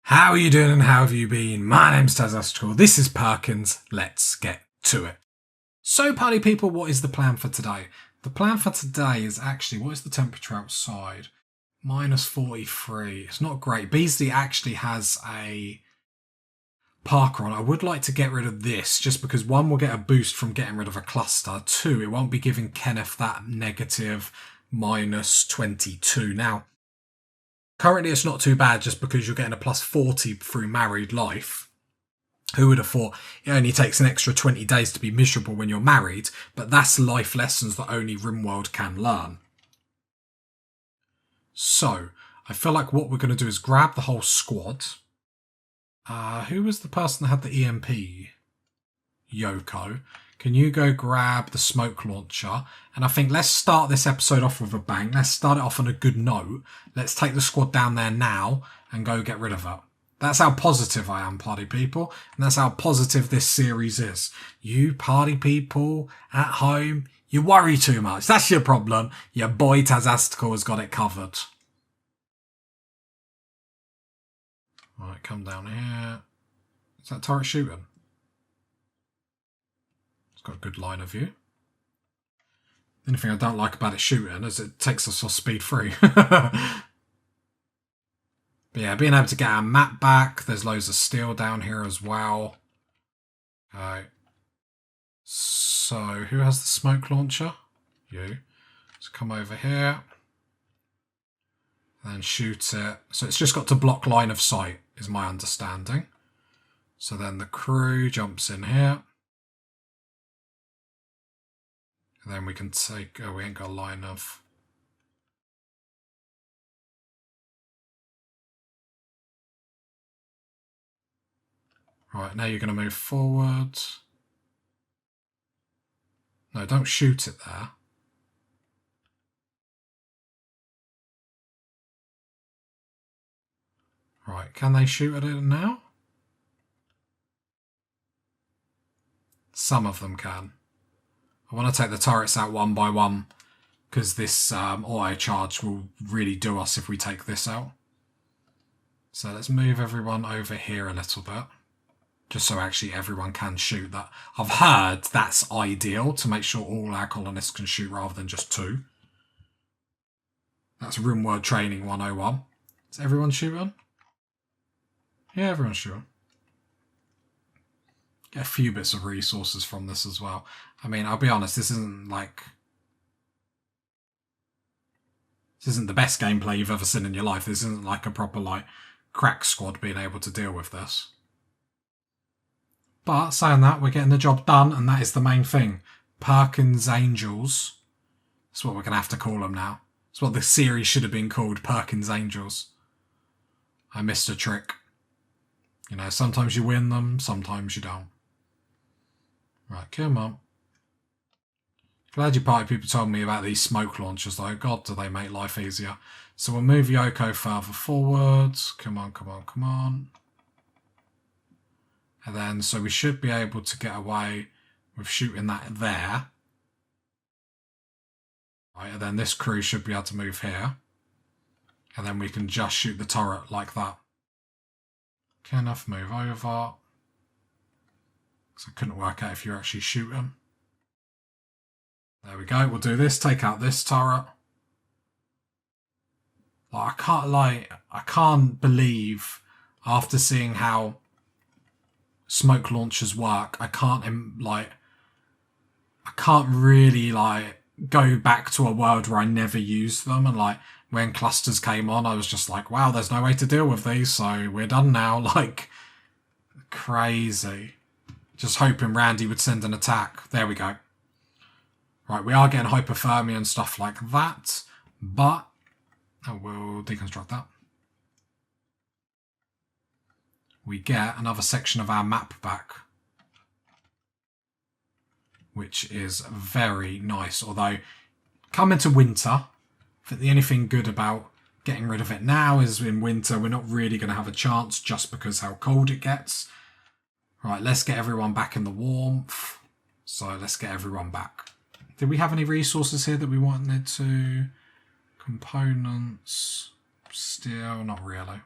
How are you doing and how have you been? My name's Tazastical. This is Perkins. Let's get to it. So, party people, what is the plan for today? The plan for today is actually, what is the temperature outside? -43. It's not great. Beasley actually has a Parker on. I would like to get rid of this just because one, we'll get a boost from getting rid of a cluster. Two, it won't be giving Kenneth that negative -22. Now, currently it's not too bad just because you're getting a +40 through married life. Who would have thought it only takes an extra 20 days to be miserable when you're married, but that's life lessons that only Rimworld can learn. So, I feel like what we're going to do is grab the whole squad. Who was the person that had the EMP? Yoko. Can you go grab the smoke launcher? And I think let's start this episode off with a bang. Let's start it off on a good note. Let's take the squad down there now and go get rid of it. That's how positive I am, party people. And that's how positive this series is. You party people at home, you worry too much. That's your problem. Your boy Tazastical has got it covered. Right, come down here. Is that turret shooting? It's got a good line of view. The only thing I don't like about it shooting is it takes us off speed 3. But yeah, being able to get our map back. There's loads of steel down here as well. Okay. So, who has the smoke launcher? You. So come over here. And shoot it. So it's just got to block line of sight, is my understanding. So then the crew jumps in here. And then we can take... Oh, we ain't got a line of... Right, now you're going to move forward. No, don't shoot it there. Right, can they shoot at it now? Some of them can. I want to take the turrets out one by one because this auto charge will really do us if we take this out. So let's move everyone over here a little bit. Just so actually everyone can shoot that. I've heard that's ideal to make sure all our colonists can shoot rather than just 2. That's Rimworld Training 101. Is everyone shooting? Yeah, everyone's shooting. Get a few bits of resources from this as well. I mean, I'll be honest, this isn't the best gameplay you've ever seen in your life. This isn't like a proper crack squad being able to deal with this. But saying that, we're getting the job done, and that is the main thing. Perkins Angels. That's what we're going to have to call them now. That's what the series should have been called, Perkins Angels. I missed a trick. You know, sometimes you win them, sometimes you don't. Right, come on. Glad you party people told me about these smoke launchers though. God, do they make life easier. So we'll move Yoko further forwards. Come on, come on, come on. And then, so we should be able to get away with shooting that there. Right, and then this crew should be able to move here. And then we can just shoot the turret like that. Kenneth, move over. So I couldn't work out if you're actually shooting. There we go, we'll do this, take out this turret. I can't believe after seeing how smoke launchers work, I can't really go back to a world where I never used them, and when clusters came on I was just like, wow, there's no way to deal with these, so we're done now. Crazy. Just hoping Randy would send an attack. There we go. Right, we are getting hypothermia and stuff like that, but we'll deconstruct that. We get another section of our map back, which is very nice. Although, coming to winter, I think the only thing good about getting rid of it now is in winter we're not really going to have a chance just because how cold it gets. Right, let's get everyone back in the warmth. So let's get everyone back. Did we have any resources here that we wanted to? Components, steel, not really.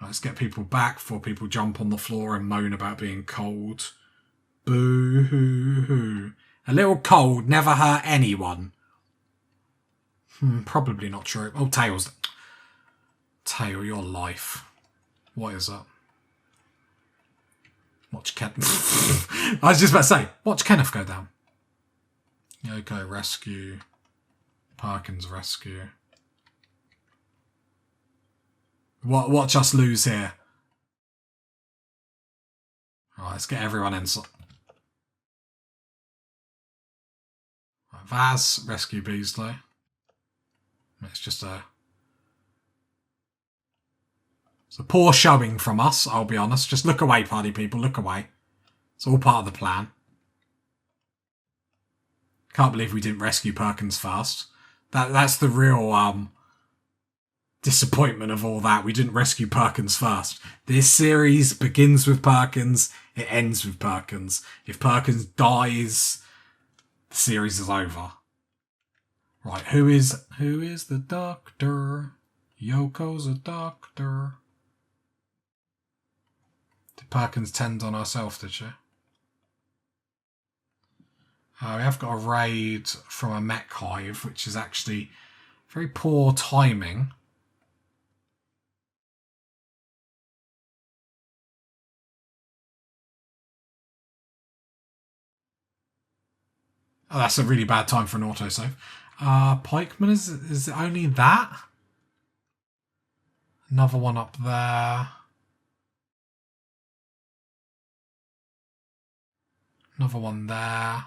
Let's get people back before people jump on the floor and moan about being cold. Boo-hoo-hoo. A little cold never hurt anyone. Probably not true. Oh, Tails. Tail, your life. What is that? Watch Kenneth. I was just about to say, watch Kenneth go down. Yoko rescue. Perkins rescue. Watch us lose here. Alright, let's get everyone in. Vaz, rescue Beasley. It's just it's a poor showing from us, I'll be honest. Just look away, party people, look away. It's all part of the plan. Can't believe we didn't rescue Perkins first. That's the real disappointment of all that. We didn't rescue Perkins first. This series begins with Perkins, it ends with Perkins. If Perkins dies, the series is over. Right, who is the doctor? Yoko's a doctor. Did Perkins tend on herself, did she? We have got a raid from a mech hive, which is actually very poor timing. Oh, that's a really bad time for an autosave. Pikeman, is it only that? Another one up there. Another one there.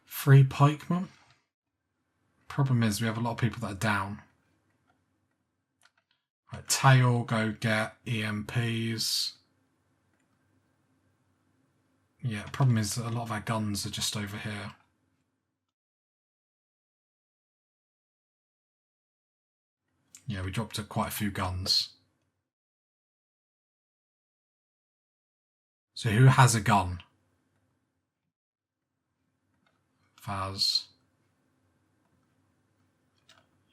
3 pikemen. Problem is we have a lot of people that are down. Right, Tail, go get EMPs. Yeah, problem is that a lot of our guns are just over here. Yeah, we dropped quite a few guns. So who has a gun? Vaz.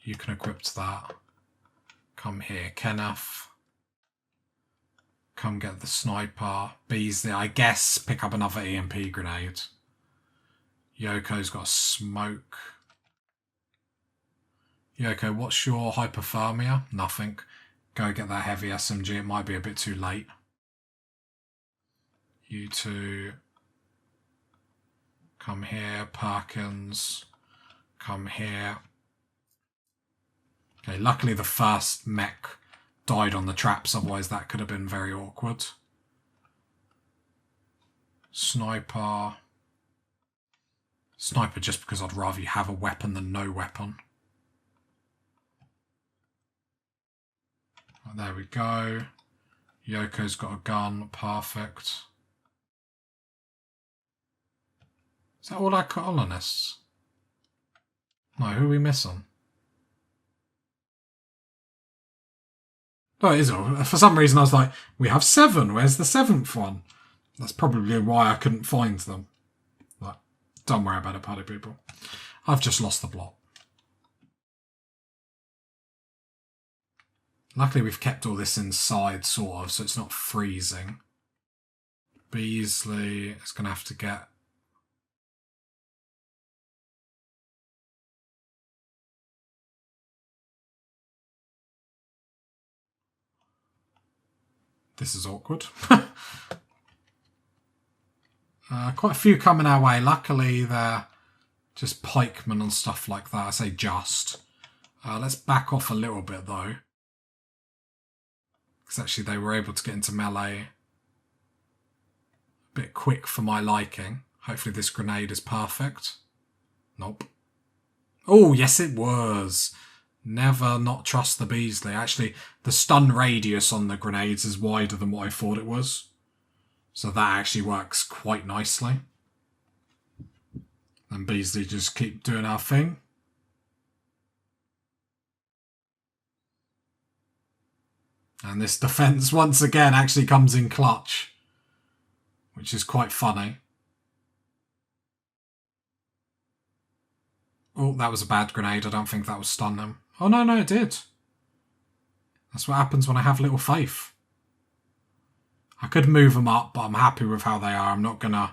You can equip that. Come here, Kenneth. Come get the sniper. Beasley, I guess, pick up another EMP grenade. Yoko's got a smoke. Yoko, what's your hypothermia? Nothing. Go get that heavy SMG. It might be a bit too late. You two. Come here, Perkins. Come here. Okay, luckily the first mech died on the traps, otherwise that could have been very awkward. Sniper. Sniper just because I'd rather you have a weapon than no weapon. Right, there we go. Yoko's got a gun, perfect. Is that all our colonists? No, who are we missing? Oh, it is all. For some reason I was like, we have 7, where's the 7th one? That's probably why I couldn't find them. But don't worry about it, party people. I've just lost the plot. Luckily we've kept all this inside, sort of, so it's not freezing. Beasley is going to have to get... This is awkward. Quite a few coming our way. Luckily, they're just pikemen and stuff like that. I say just. Let's back off a little bit, though. Because actually, they were able to get into melee a bit quick for my liking. Hopefully, this grenade is perfect. Nope. Oh, yes, it was. Never not trust the Beasley. Actually, the stun radius on the grenades is wider than what I thought it was. So that actually works quite nicely. And Beasley just keep doing our thing. And this defense once again actually comes in clutch, which is quite funny. Oh, that was a bad grenade. I don't think that will stun them. Oh, no, it did. That's what happens when I have little faith. I could move them up, but I'm happy with how they are. I'm not going to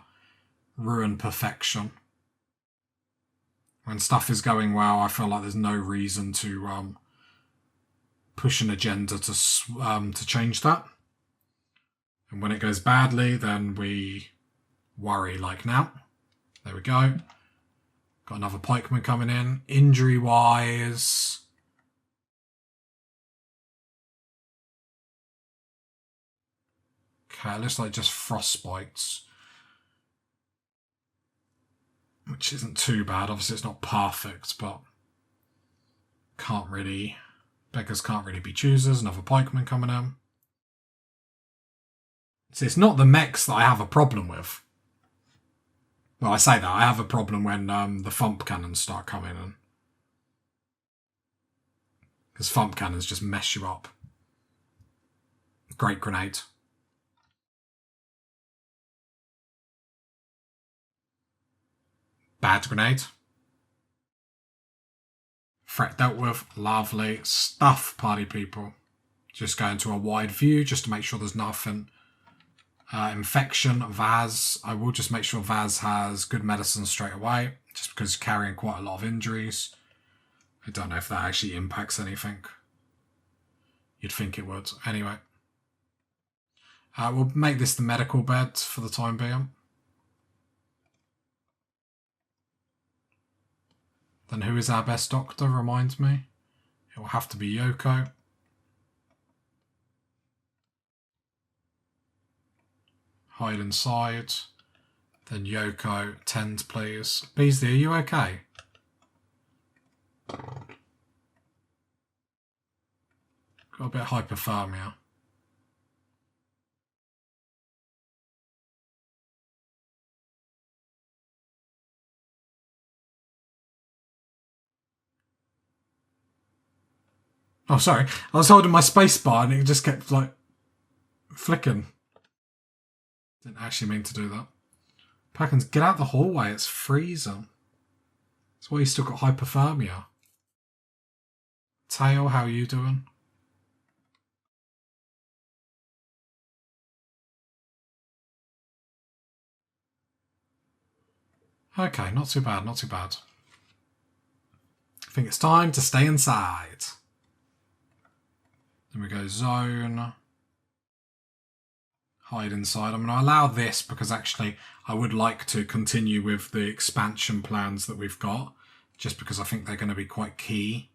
ruin perfection. When stuff is going well, I feel like there's no reason to push an agenda to change that. And when it goes badly, then we worry, like now. There we go. Got another pikeman coming in. Injury-wise, okay, it looks like just frostbites, which isn't too bad. Obviously, it's not perfect, but beggars can't really be choosers. Another pikeman coming in. See, it's not the mechs that I have a problem with. Well, I say that. I have a problem when the thump cannons start coming in. Because thump cannons just mess you up. Great grenade. Bad grenade. Threat dealt with. Lovely stuff, party people. Just go into a wide view just to make sure there's nothing. Infection, Vaz. I will just make sure Vaz has good medicine straight away, just because he's carrying quite a lot of injuries. I don't know if that actually impacts anything. You'd think it would. Anyway. We'll make this the medical bed for the time being. Then who is our best doctor, reminds me? It will have to be Yoko. Hide inside. Then Yoko, tend please. Beasley, are you okay? Got a bit of hypothermia. Oh, sorry. I was holding my space bar and it just kept, like, flicking. Didn't actually mean to do that. Perkins, get out the hallway. It's freezing. That's why you still got hypothermia. Tail, how are you doing? Okay, not too bad, not too bad. I think it's time to stay inside. Then we go zone. Hide inside. I'm going to allow this because actually I would like to continue with the expansion plans that we've got, just because I think they're going to be quite key.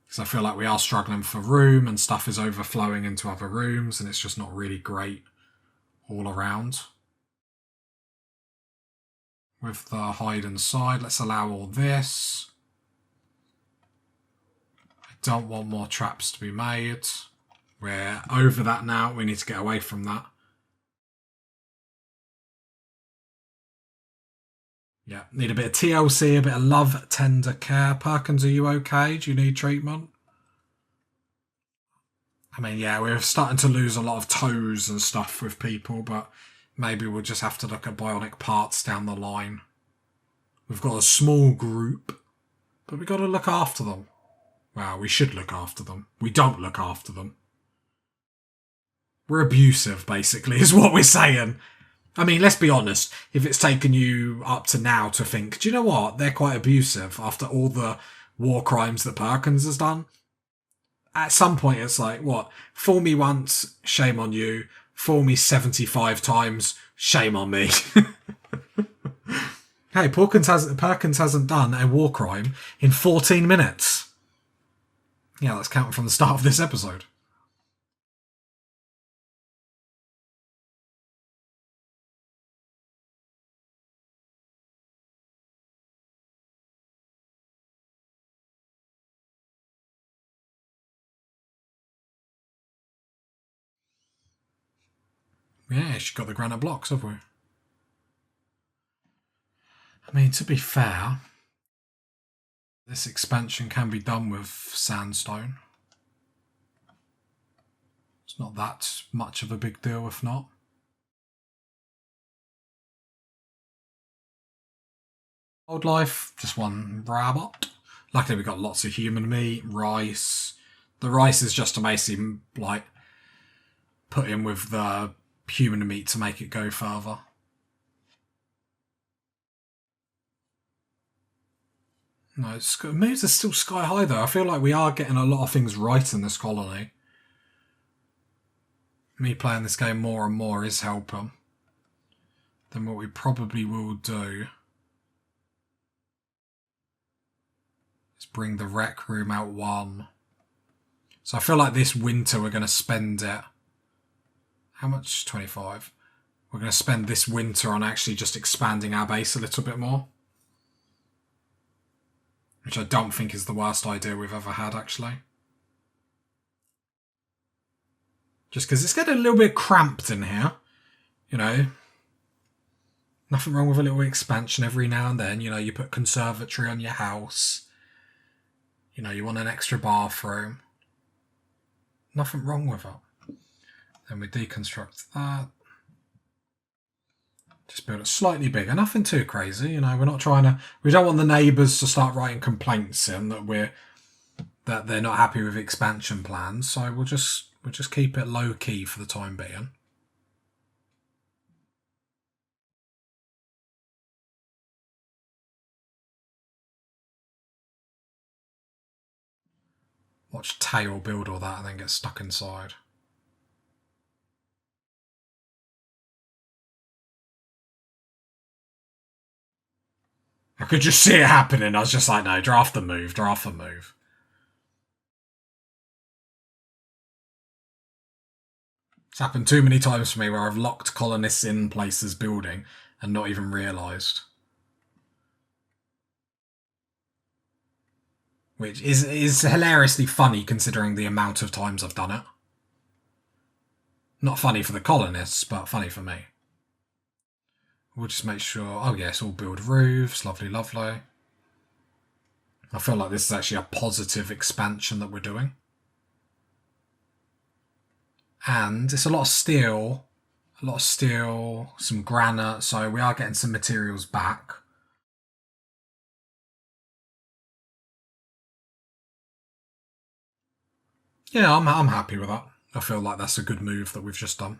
Because I feel like we are struggling for room and stuff is overflowing into other rooms and it's just not really great all around. With the hide inside, let's allow all this. Don't want more traps to be made. We're over that now. We need to get away from that. Yeah, need a bit of TLC, a bit of love, tender care. Perkins, are you okay? Do you need treatment? I mean, yeah, we're starting to lose a lot of toes and stuff with people, but maybe we'll just have to look at bionic parts down the line. We've got a small group, but we've got to look after them. Well, we should look after them. We don't look after them. We're abusive, basically, is what we're saying. I mean, let's be honest. If it's taken you up to now to think, do you know what? They're quite abusive after all the war crimes that Perkins has done. At some point, it's like, what? Fool me once, shame on you. Fool me 75 times, shame on me. Hey, Perkins hasn't done a war crime in 14 minutes. Yeah, let's count from the start of this episode. Yeah, she got the granite blocks, have we? I mean, to be fair, this expansion can be done with sandstone. It's not that much of a big deal, if not. Wildlife, just one rabbit. Luckily we got lots of human meat, rice. The rice is just to basically, like, put in with the human meat to make it go further. No, moves are still sky high though. I feel like we are getting a lot of things right in this colony. Me playing this game more and more is helping. Then what we probably will do is bring the rec room out one. So I feel like this winter we're going to spend it. How much? 25. We're going to spend this winter on actually just expanding our base a little bit more. Which I don't think is the worst idea we've ever had, actually. Just because it's getting a little bit cramped in here. You know. Nothing wrong with a little expansion every now and then. You know, you put conservatory on your house. You know, you want an extra bathroom. Nothing wrong with it. Then we deconstruct that. Just build it slightly bigger. Nothing too crazy, you know. We're not trying to. We don't want the neighbours to start writing complaints in that they're not happy with expansion plans. So we'll just keep it low key for the time being. Watch Tail build all that and then get stuck inside. I could just see it happening. I was just like, no, draft the move, draft the move. It's happened too many times for me where I've locked colonists in places building and not even realised. Which is hilariously funny considering the amount of times I've done it. Not funny for the colonists, but funny for me. We'll just make sure... Oh yes, all build roofs. Lovely, lovely. I feel like this is actually a positive expansion that we're doing. And it's a lot of steel. Some granite. So we are getting some materials back. Yeah, I'm happy with that. I feel like that's a good move that we've just done.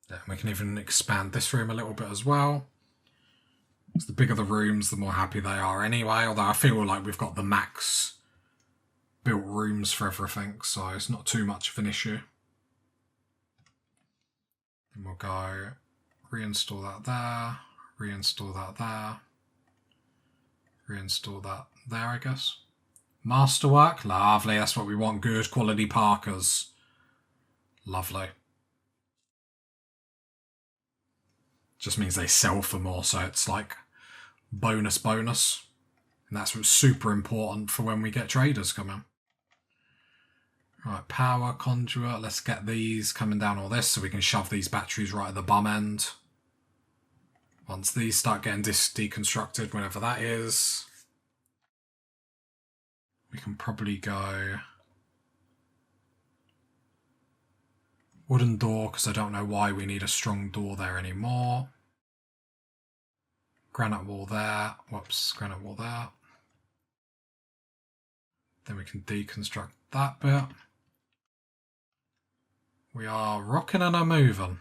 Yeah, we can even expand this room a little bit as well. So the bigger the rooms, the more happy they are anyway. Although I feel like we've got the max built rooms for everything, so it's not too much of an issue. And we'll go reinstall that there, reinstall that there, reinstall that there, I guess. Masterwork, lovely, that's what we want, good quality Parkers. Lovely. Just means they sell for more, so it's like bonus. And that's what's super important for when we get traders coming. Right, power conduit. Let's get these coming down all this so we can shove these batteries right at the bum end. Once these start getting deconstructed, whenever that is, we can probably go wooden door because I don't know why we need a strong door there anymore. Granite wall there. Whoops, granite wall there. Then we can deconstruct that bit. We are rocking and a moving.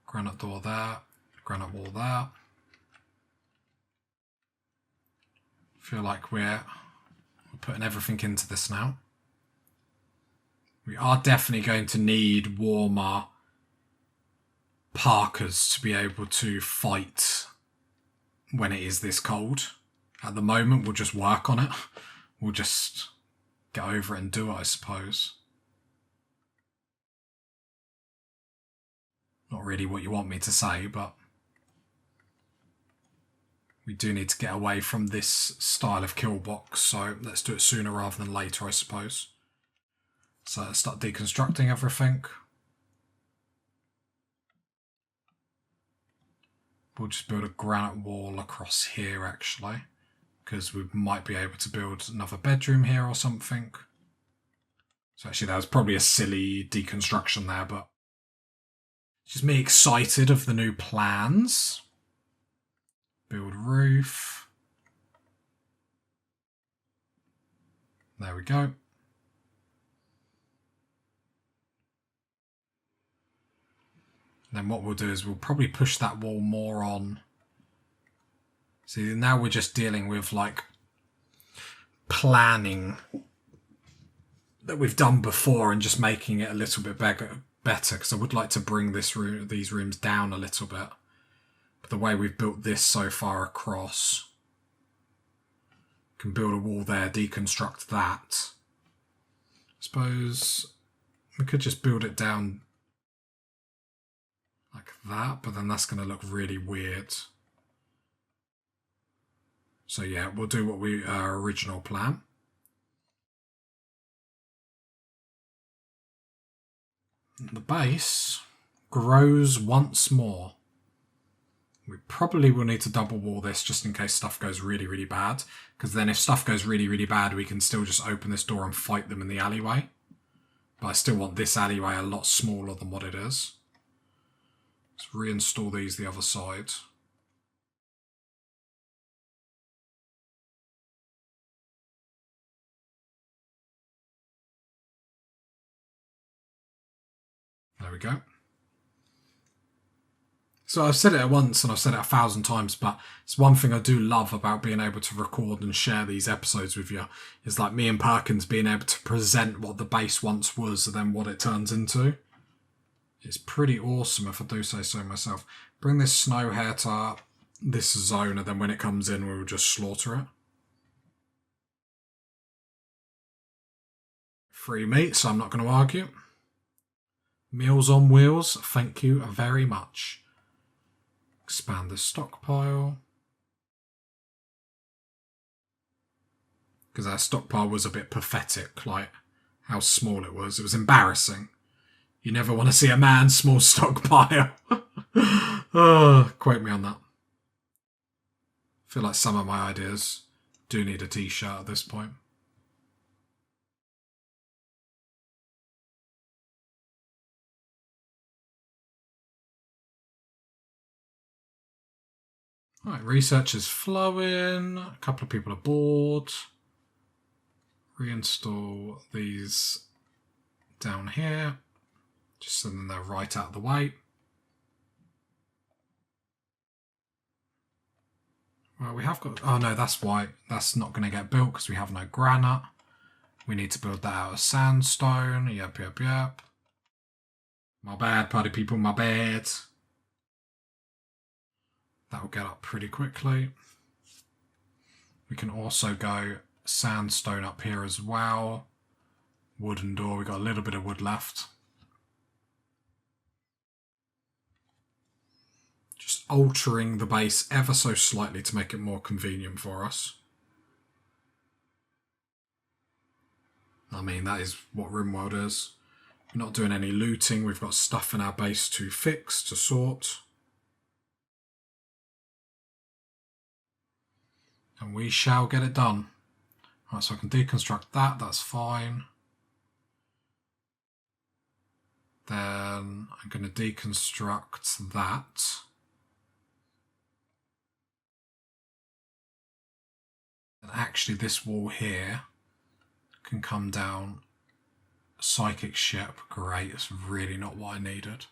Granite door there. Granite wall there. Feel like we're putting everything into this now. We are definitely going to need warmer Parkers to be able to fight when it is this cold. At the moment, we'll just work on it. We'll just get over it and do it, I suppose. Not really what you want me to say, but we do need to get away from this style of kill box, so let's do it sooner rather than later, I suppose. So let's start deconstructing everything. We'll just build a granite wall across here, actually. because we might be able to build another bedroom here or something. So actually that was probably a silly deconstruction there, but it's just me excited of the new plans. Build roof. There we go. Then what we'll do is we'll probably push that wall more on. See, now we're just dealing with like planning that we've done before and just making it a little bit better, because I would like to bring these rooms down a little bit. But the way we've built this so far across, can build a wall there, deconstruct that. I suppose we could just build it down like that, but then that's going to look really weird. So yeah, we'll do what our original plan. The base grows once more. We probably will need to double wall this just in case stuff goes really, really bad. Because then if stuff goes really, really bad, we can still just open this door and fight them in the alleyway. But I still want this alleyway a lot smaller than what it is. Let's reinstall these the other side. There we go. So I've said it once and I've said it 1,000 times, but it's one thing I do love about being able to record and share these episodes with you, is like me and Perkins being able to present what the base once was and then what it turns into. It's pretty awesome if I do say so myself. Bring this snow hare to this zone, and then when it comes in we'll just slaughter it. Free meat, so I'm not going to argue. Meals on wheels, thank you very much. Expand the stockpile. Because our stockpile was a bit pathetic, like how small it was. It was embarrassing. You never want to see a man's small stockpile. Oh, quote me on that. I feel like some of my ideas do need a t-shirt at this point. Right, research is flowing. A couple of people are bored. Reinstall these down here, just so then they're right out of the way. Well, we have got... Oh no, that's white. That's not going to get built because we have no granite. We need to build that out of sandstone. Yep. My bad, party people, my bad. That will get up pretty quickly. We can also go sandstone up here as well. Wooden door, we've got a little bit of wood left. Just altering the base ever so slightly to make it more convenient for us. I mean, that is what Rimworld is. We're not doing any looting, we've got stuff in our base to fix, to sort. And we shall get it done. Right, so I can deconstruct that, that's fine. Then I'm going to deconstruct that. And actually this wall here can come down. Psychic ship, great, it's really not what I needed.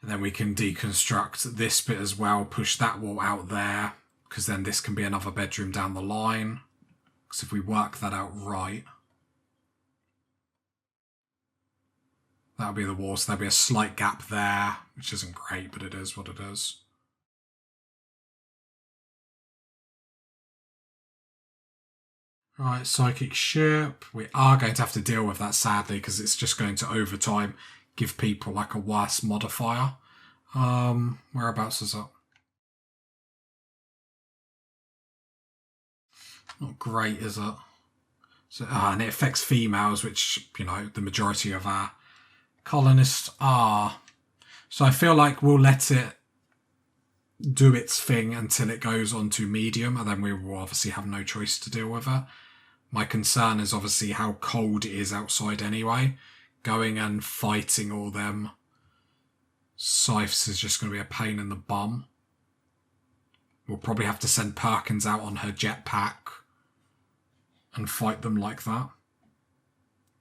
And then we can deconstruct this bit as well, push that wall out there, because then this can be another bedroom down the line. Because if we work that out right, that'll be the wall, so there'll be a slight gap there, which isn't great, but it is what it is. Right, psychic ship. We are going to have to deal with that, sadly, because it's just going to, over time, give people like a worse modifier. Whereabouts is it? Not great, is it? So, and it affects females, which, you know, the majority of our colonists are. So I feel like we'll let it do its thing until it goes on to medium, and then we will obviously have no choice to deal with it. My concern is obviously how cold it is outside anyway. Going and fighting all them scythes is just going to be a pain in the bum. We'll probably have to send Perkins out on her jetpack and fight them like that.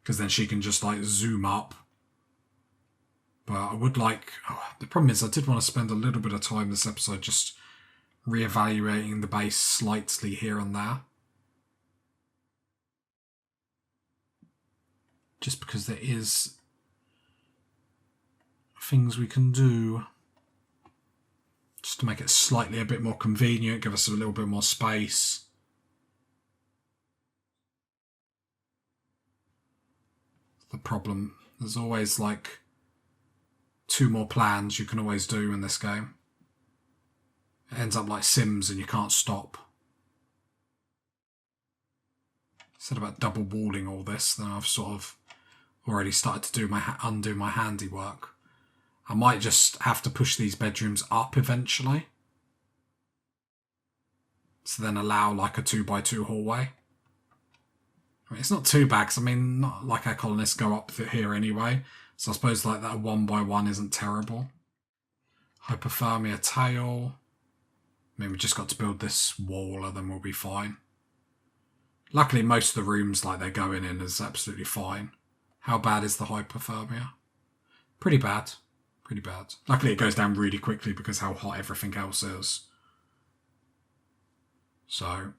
Because then she can just like zoom up. But I would like... the problem is I did want to spend a little bit of time this episode just reevaluating the base slightly here and there. Just because there is things we can do just to make it slightly a bit more convenient, give us a little bit more space. The problem, there's always like 2 more plans you can always do in this game. It ends up like Sims and you can't stop. Said about double walling all this, then I've sort of already started to do undo my handiwork. I might just have to push these bedrooms up eventually. So then allow like a 2x2 hallway. I mean, it's not too bad, because I mean, not like our colonists go up here anyway. So I suppose like that 1x1 isn't terrible. Hypothermia tail. I mean, we just got to build this wall and then we'll be fine. Luckily, most of the rooms like they're going in is absolutely fine. How bad is the hypothermia? Pretty bad. Pretty bad. Luckily, it goes down really quickly because how hot everything else is. So,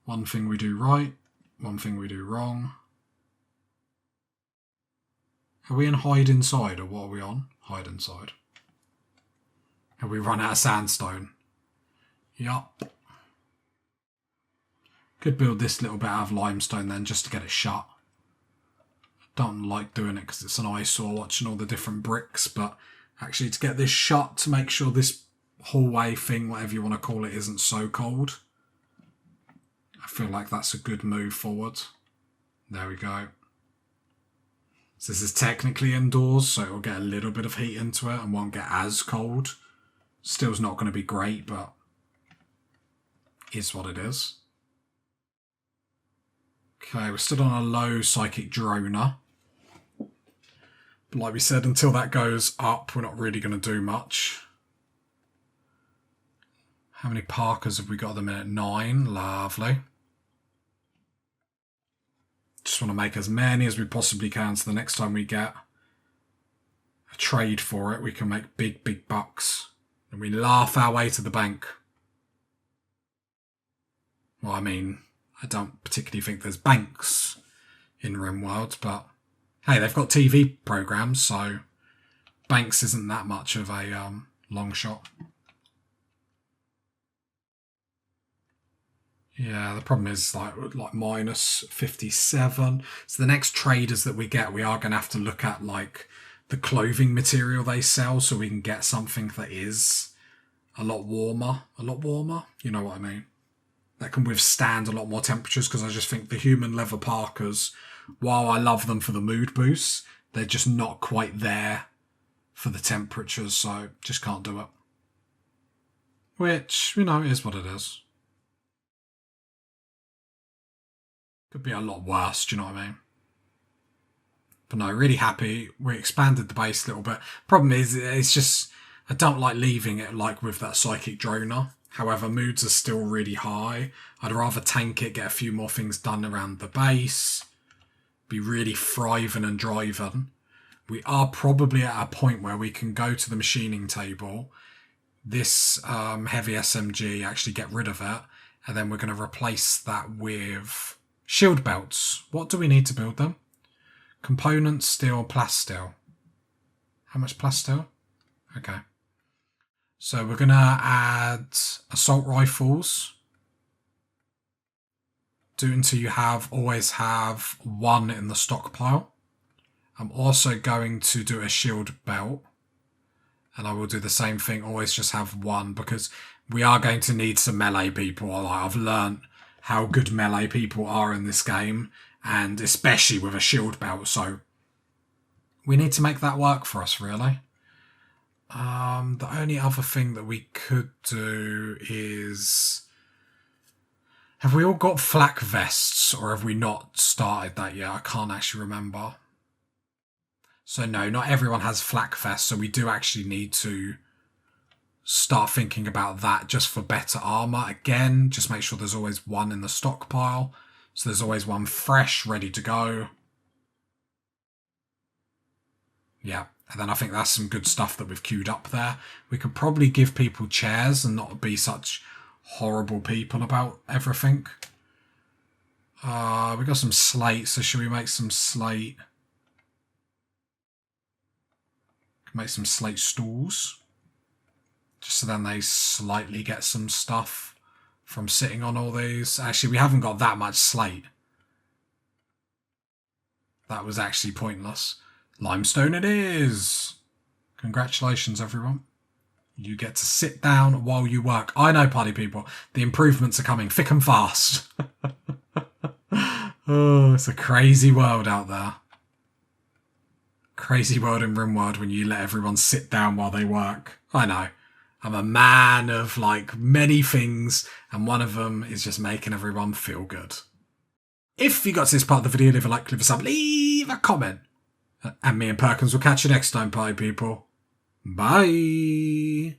one thing we do right, one thing we do wrong. Are we in hide inside or what are we on? Hide inside. Have we run out of sandstone? Yup. Could build this little bit out of limestone then just to get it shut. Don't like doing it because it's an eyesore watching all the different bricks, but actually to get this shut to make sure this hallway thing, whatever you want to call it, isn't so cold. I feel like that's a good move forward. There we go. So this is technically indoors, so it'll get a little bit of heat into it and won't get as cold. Still's not going to be great, but is what it is. Okay, we're still on a low psychic droner. But like we said, until that goes up, we're not really going to do much. How many Parkers have we got at the minute? 9. Lovely. Just want to make as many as we possibly can so the next time we get a trade for it, we can make big, big bucks. And we laugh our way to the bank. Well, I mean, I don't particularly think there's banks in Rimworld, but hey, they've got TV programs, so banks isn't that much of a long shot. Yeah, the problem is like minus 57. So the next traders that we get, we are going to have to look at like the clothing material they sell so we can get something that is a lot warmer. A lot warmer? You know what I mean? That can withstand a lot more temperatures, because I just think the human leather Parkers, while I love them for the mood boosts, they're just not quite there for the temperatures, so just can't do it. Which, you know, is what it is. Could be a lot worse, do you know what I mean? But no, really happy. We expanded the base a little bit. Problem is, it's just, I don't like leaving it like with that psychic droner. However, moods are still really high. I'd rather tank it, get a few more things done around the base, be really thriving and driving. We are probably at a point where we can go to the machining table, this heavy SMG, actually get rid of it, and then we're going to replace that with shield belts. What do we need to build them? Components, steel, plasteel. How much plasteel? Okay. So we're going to add assault rifles. Do until you always have 1 in the stockpile. I'm also going to do a shield belt. And I will do the same thing, always just have 1, because we are going to need some melee people. I've learnt how good melee people are in this game, and especially with a shield belt, so we need to make that work for us, really. The only other thing that we could do is... Have we all got flak vests, or have we not started that yet? I can't actually remember. So no, not everyone has flak vests, so we do actually need to start thinking about that just for better armour. Again, just make sure there's always one in the stockpile. So there's always one fresh, ready to go. Yeah, and then I think that's some good stuff that we've queued up there. We could probably give people chairs and not be such horrible people about everything. We got some slate, so should we make some slate? Make some slate stools. Just so then they slightly get some stuff from sitting on all these. Actually, we haven't got that much slate. That was actually pointless. Limestone it is! Congratulations, everyone. You get to sit down while you work. I know, party people. The improvements are coming thick and fast. Oh, it's a crazy world out there. Crazy world in Rimworld when you let everyone sit down while they work. I know. I'm a man of, like, many things, and one of them is just making everyone feel good. If you got to this part of the video, leave a like, leave a sub, leave a comment. And me and Perkins will catch you next time, party people. Bye.